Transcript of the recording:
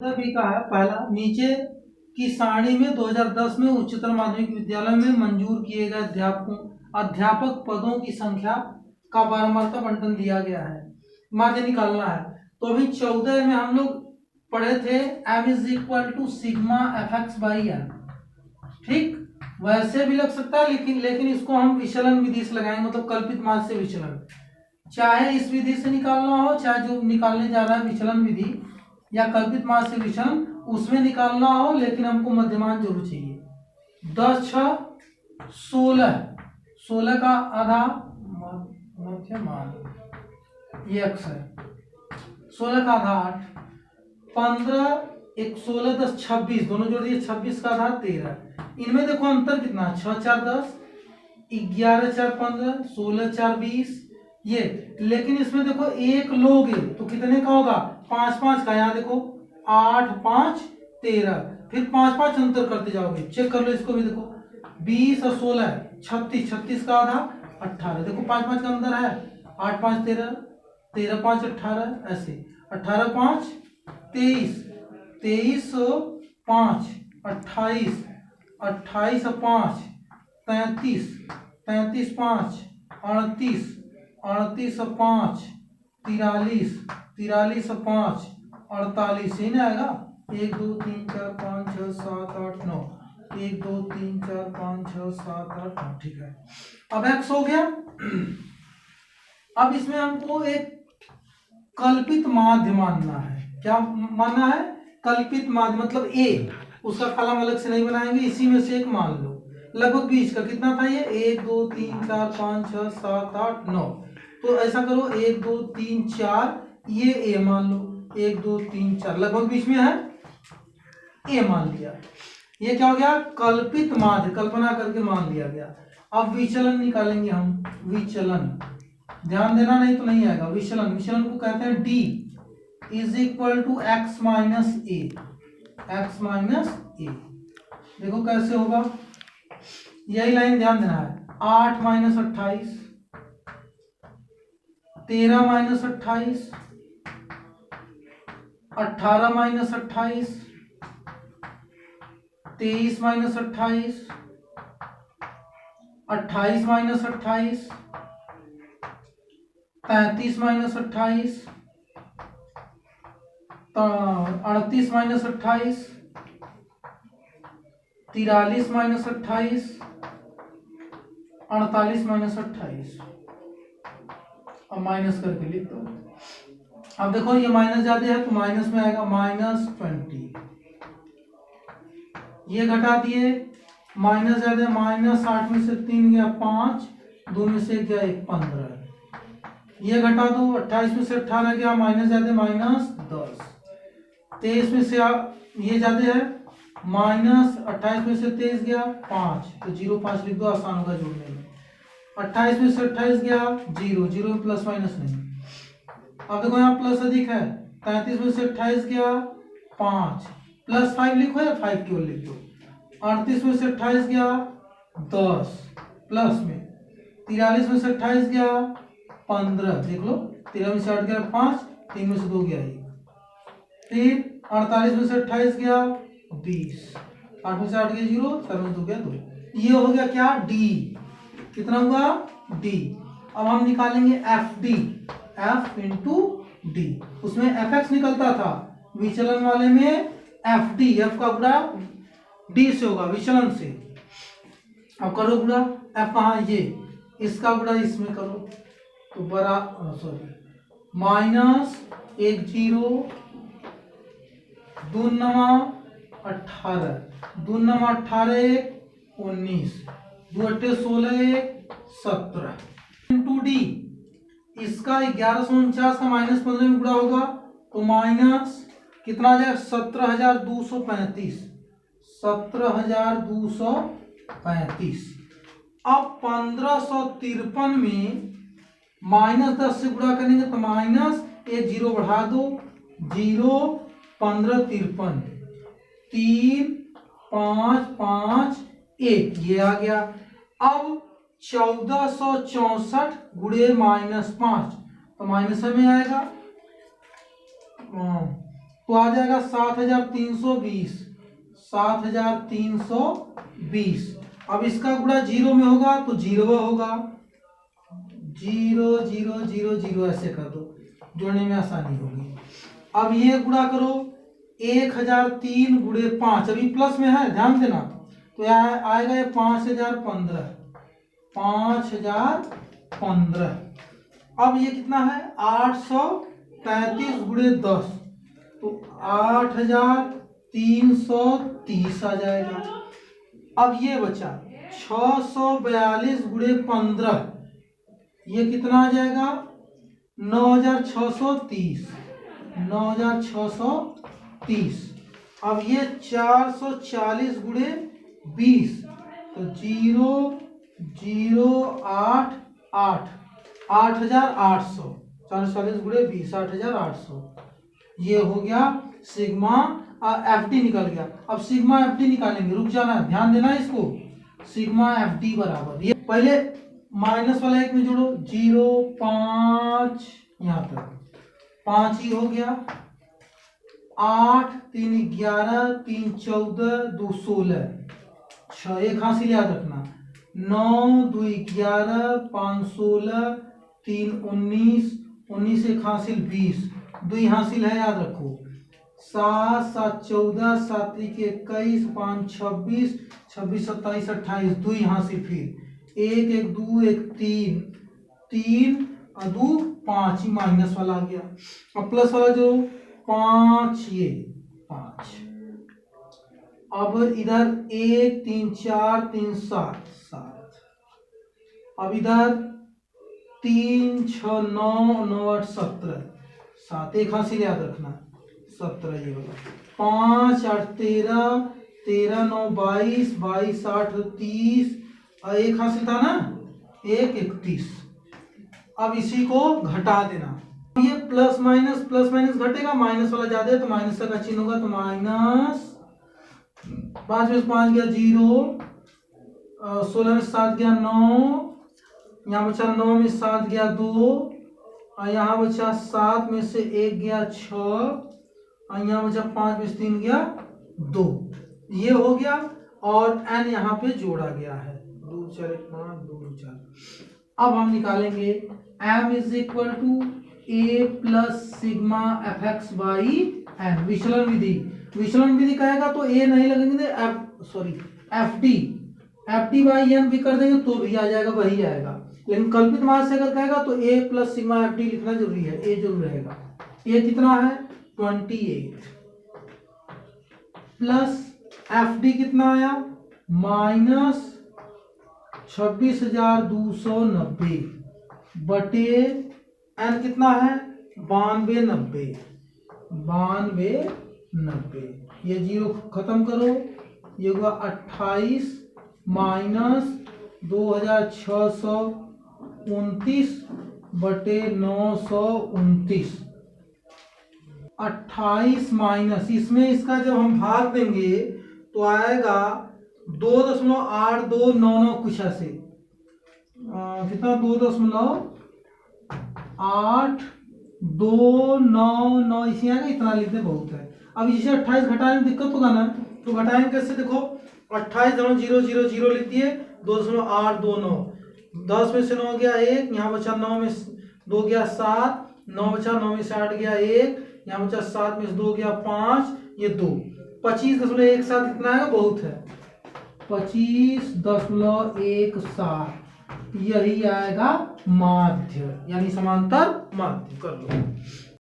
भी का है पहला, नीचे की सारणी में 2010 में उच्चतर माध्यमिक विद्यालय में मंजूर किए गए अध्यापक पदों की संख्या का बारंबारता बंटन दिया गया है, माध्य निकालना है। तो अभी 14 में हम लोग पढ़े थे m is equal to sigma F X by N. ठीक, वैसे भी लग सकता है, लेकिन इसको हम विचलन विधि से लगाएंगे, मतलब कल्पित माध्य से विचलन। चाहे इस विधि से निकालना हो, चाहे जो निकालने जा रहा है विचलन विधि या कल्पित माध्य से विचलन, उसमें निकालना हो, लेकिन हमको मध्यमान जरूर चाहिए। 10 6 16 का आधा मध्यमान ये x है, 16 का आधा 8, 15 1 16 10 26, दोनों जोड़ दिए, 26 का आधा 13। इनमें देखो अंतर कितना, 6 4 10, 11 4 15, 16 4 20 ये। लेकिन इसमें देखो एक लोगे तो कितने का होगा, 5 5 का। यहाँ देखो 8 5 13, फिर 5 5 अंतर करते जाओगे, चेक कर लो इसको भी। देखो 20 और 16 36, 36 का आधा 18, देखो 5 5 का अंतर है, 8 5 13, 13 5 18, ऐसे 18 5 23, 23 5 28, 28 और 5 33, 33 5 38, 38 और 5 43, 43 और 5 48, ही ना आएगा। 1 2 3 4 5 6 7 8 9, 1 2 3 4 5 6 7 8 9, ठीक है। अब x हो गया। अब इसमें हमको एक कल्पित माध्य मानना है। क्या मानना है? कल्पित माध्य, मतलब a, उसका कलम अलग से नहीं बनाएंगे, इसी में से एक मान लो। लगभग 20 का कितना था ये, 1 2 3 4 5 6 7 8 9। तो ऐसा करो 1 2 3 4, ये a मान लो, 1 2 3 4, लगभग 20 में है, a मान लिया। ये क्या हो गया, कल्पित माध्य, कल्पना करके मान लिया गया। अब विचलन निकालेंगे हम, विचलन ध्यान देना, नहीं तो नहीं आएगा। विचलन, विचलन को कहते हैं d is equal to X minus A, X minus A. देखो कैसे होगा, यही लाइन ध्यान देना है। 8 minus 28, 13 minus 28, 18 minus 28, 23 minus 28, 28 minus 28, 35 minus 28, 38 minus 28, 43 minus 28, 48 minus 28। अब माइनस करके लिख दो। अब देखो ये माइनस ज्यादा है तो माइनस में आएगा -20, ये घटा दिए, माइनस ज्यादा, माइनस 8 में से 3 गया 5, 2 में से गया 1 15, ये घटा दो, 28 में से 18 गया, माइनस ज्यादा -10, 23 में से ये ज्यादा है, माइनस 28 में से 23 गया 5, तो 0 5 लिख दो, आसान होगा जोड़ने में। 28 में से 28 गया 0, 0 में प्लस माइनस नहीं। अब देखो यहाँ प्लस अधिक है, 33 में से 28 गया 5, प्लस 5 लिखो या 5 केवल लिख दो। 38 में से 28 गया 10, प्लस में 43 में से 28 गया 15, देख लो, 13 में से 8 गया 5, 3 में से 2 गया 1, फिर 48 में से 28 गया 20, 8 में से 8 गया 0, 7 में से 2 गया 2। ये हो गया क्या, डी। कितना हुआ, डी। अब हम निकालेंगे F D, F into D. उसमें एफ एक्स निकलता था, विचलन वाले में एफ डी, एफ का गुणा डी से होगा, विचलन से। अब करो गुणा, एफ कहाँ, ये, इसका गुणा इसमें करो, तो बड़ा सॉरी -1 0, 2 9 18, 2 9 18 19, 2 8 16 17 इंटू डी। इसका 1149 का -15 में गुणा होगा तो माइनस कितना आ जाएगा, 17,235, 17,235। अब 1553 में -10 से गुणा करेंगे तो माइनस 1 0 बढ़ा दो, 0 15 53, 3 5 5 1, ये आ गया। अब 1464 गुणे -5, तो माइनस में आएगा तो आ जाएगा 7320, 7320। अब इसका गुणा जीरो में होगा तो जीरो होगा, 0 0 0 0 ऐसे कर दो, जोड़ने में आसानी होगी। अब ये गुणा करो 1003 गुणे 5, अभी प्लस में है ध्यान देना, तो यहाँ आएगा ये 5015, 5015। अब ये कितना है 833 गुणे 10, तो 8330 आ जाएगा। अब ये बचा 642 गुणे 15, ये कितना आ जाएगा 9630, 9630। अब ये 440 गुणे 20, तो 0 0 8 8, 8800, 440 गुणे 20, 8800। ये हो गया सिग्मा एफ डी निकल गया। अब सिग्मा एफ डी निकालेंगे, रुक जाना, ध्यान देना इसको। सिग्मा एफ डी बराबर, ये पहले माइनस वाला एक में जोड़ो, 0 5 यहाँ तक 5 ही हो गया, 8 3 11 3 14 2 16, 6 एक हासिल याद रखना, 9 2 11 5 16 3 19, 19 एक हासिल 20, 2 हासिल है याद रखो, 7 7 14 7 21 5 26 26 27 28, 2 हासिल, फिर 1 1 2 1 3 3 और 2 5, ही माइनस वाला आ गया। अब प्लस वाला जो 5, ये 5। अब इधर 1 3 4 3 7 7। अब इधर 3 6 9 9 8 17, 7 एक हासिल याद रखना, 17 ये होगा, 5 8 13 13 9 22 22 8 30, और एक हासिल था ना 1 31। अब इसी को घटा देना, ये प्लस माइनस घटेगा, माइनस वाला ज्यादा है तो माइनस का चिन्ह होगा, तो माइनस 5 में 5 गया 0, 16 में 7 गया 9, यहाँ बचा 9 में 7 गया 2, और यहाँ बचा 7 में से 1 गया 6, और यहाँ बचा 5 में से 3 गया 2, ये हो गया। और n यहाँ पे जोड़ा गया है, 2 4 1 5 2 4। अब हम निकालेंगे m is equal to a plus sigma F X by N, विचलन विधि। विचलन विधि कहेगा तो a नहीं लगेंगे, एफ डी बाई एन भी कर देंगे तो भी आ जाएगा, वही आएगा। लेकिन कल्पित मास से अगर कहेगा तो a plus sigma F D लिखना जरूरी है, a जरूर रहेगा। a कितना है 28, प्लस एफ डी कितना आया माइनस 26,290 बटे एन कितना है 9290। ये जीरो खत्म करो, ये होगा 28 माइनस 2629 बटे 929। 28 माइनस इसमें इसका जब हम भाग देंगे तो आएगा 2.8299 कुछ ऐसे, कितना 2.8299 इसी आएगा, इतना लिख दे बहुत है। अब इसे 28 घटाने में दिक्कत होगा ना, तो घटाएंगे कैसे, देखो 28.000 लिख दिए, 2.829, 10 में से 9 गया 1, यहाँ बचा 9 में 2 गया 7, 9 बचा 9 में से 8 गया 1, यहाँ बचा 7 में से 2 गया 5, ये 2, 25.17 इतना आएगा, बहुत है 25.17, यही आएगा माध्य, यानी समांतर माध्य। कर लो।